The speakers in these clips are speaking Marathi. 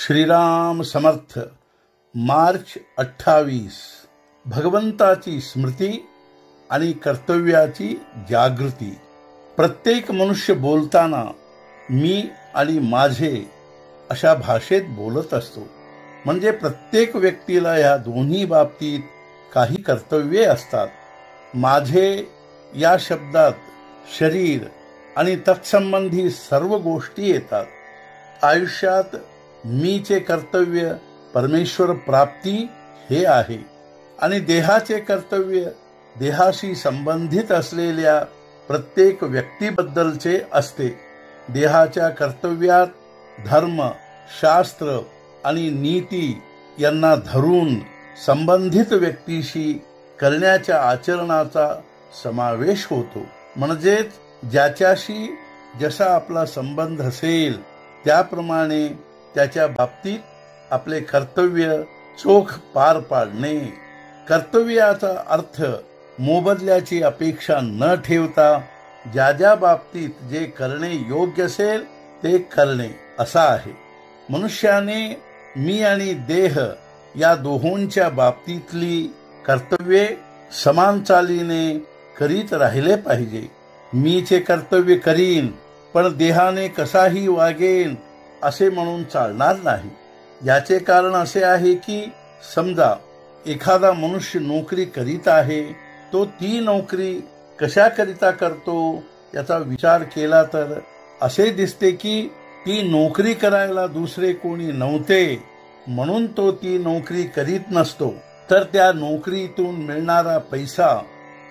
श्रीराम समर्थ। मार्च 28। भगवंताची स्मृती आणि कर्तव्याची जागृती। प्रत्येक मनुष्य बोलताना मी आणि माझे अशा भाषेत बोलत असतो। म्हणजे प्रत्येक व्यक्तीला या दोन्ही बाबतीत काही कर्तव्ये असतात। माझे या शब्दात शरीर आणि तत्संबंधी सर्व गोष्टी येतात। आयुष्यात मीचे कर्तव्य परमेश्वर प्राप्ती हे आहे आणि देहाचे कर्तव्य देहाशी संबंधित असलेल्या प्रत्येक व्यक्तीबद्दलचे असते। देहाच्या कर्तव्यात धर्म, शास्त्र आणि नीती यांना धरून संबंधित व्यक्तीशी करण्याच्या आचरणाचा समावेश होतो। म्हणजेच ज्याच्याशी जसा आपला संबंध असेल त्याप्रमाणे त्याच्या बाबतीत आपले कर्तव्य चोख पार पाडणे। कर्तव्याचा अर्थ मोबदल्याची अपेक्षा न ठेवता ज्या बाबतीत जे करणे योग्य असेल ते करणे असा आहे। मनुष्याने मी आणि देह या दोहोंच्या बाबतीतली कर्तव्ये समान चालीने करीत राहिले पाहिजे। मीचे कर्तव्य करीन पण देहाने कसाही वागेन असे म्हणून चालणार नाही। याचे कारण असे आहे की समजा एखादा मनुष्य नोकरी करीत आहे, तो ती नोकरी कशाकरिता करतो याचा विचार केला तर असे दिसते की ती नोकरी करायला दुसरे कोणी नव्हते म्हणून तो ती नोकरी करीत नसतो, तर त्या नोकरीतून मिळणारा पैसा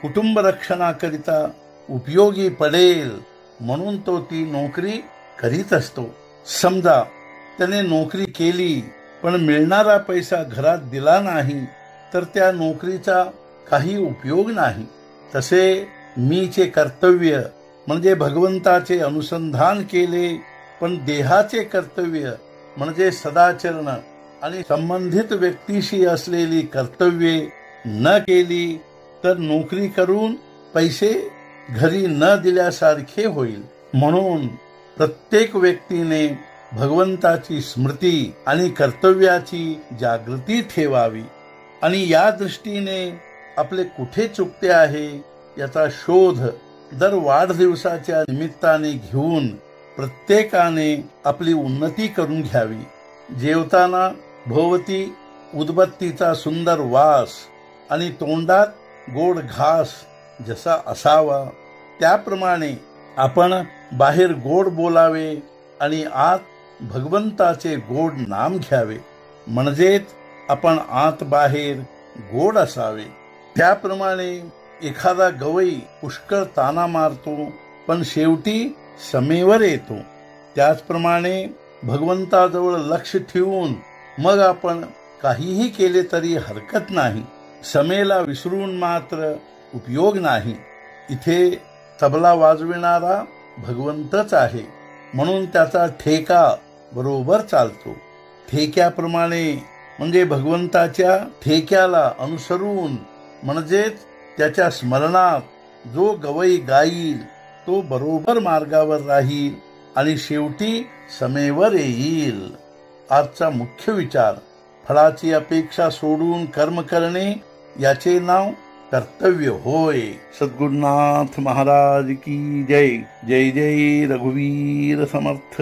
कुटुंब रक्षणाकरिता उपयोगी पडेल म्हणून तो ती नोकरी करीत असतो। समजा त्याने नोकरी केली पण मिळणारा पैसा घरात दिला नाही तर त्या नोकरीचा काही उपयोग नाही। तसे मीचे कर्तव्य म्हणजे भगवंताचे अनुसंधान केले पण देहाचे कर्तव्य म्हणजे सदाचरण आणि संबंधित व्यक्तीशी असलेली कर्तव्ये न केली तर नोकरी करून पैसे घरी न दिल्यासारखे होईल। म्हणून प्रत्येक व्यक्तीने भगवंताची स्मृती आणि कर्तव्याची जागृती ठेवावी आणि या दृष्टीने आपले कुठे चुकते आहे याचा शोध दर वाढदिवसाच्या निमित्ताने घेऊन प्रत्येकाने आपली उन्नती करून घ्यावी। जेवताना भोवती उदबत्तीचा सुंदर वास आणि तोंडात गोड घास जसा असावा त्याप्रमाणे आपण बाहेर गोड बोलावे आणि आत भगवंताचे गोड नाम घ्यावे। म्हणजेच आपण आत बाहेर गोड असावे। त्याप्रमाणे एखादा गवई पुष्कळ ताना मारतो पण शेवटी समेवर येतो। त्याचप्रमाणे भगवंताजवळ लक्ष ठेवून मग आपण काहीही केले तरी हरकत नाही। समेला विसरून मात्र उपयोग नाही। इथे तबला वाजविणारा भगवंतच आहे म्हणून त्याचा ठेका बरोबर चालतो। ठेक्याप्रमाणे म्हणजे भगवंताच्या ठेक्याला अनुसरून म्हणजेच त्याच्या स्मरणात जो गवई गाईल तो बरोबर मार्गावर राहील आणि शेवटी समेवर येईल। आजचा मुख्य विचार, फळाची अपेक्षा सोडून कर्म करणे याचे नाव कर्तव्य होय। सद्गुरुनाथ महाराज की जय। जय जय रघुवीर समर्थ।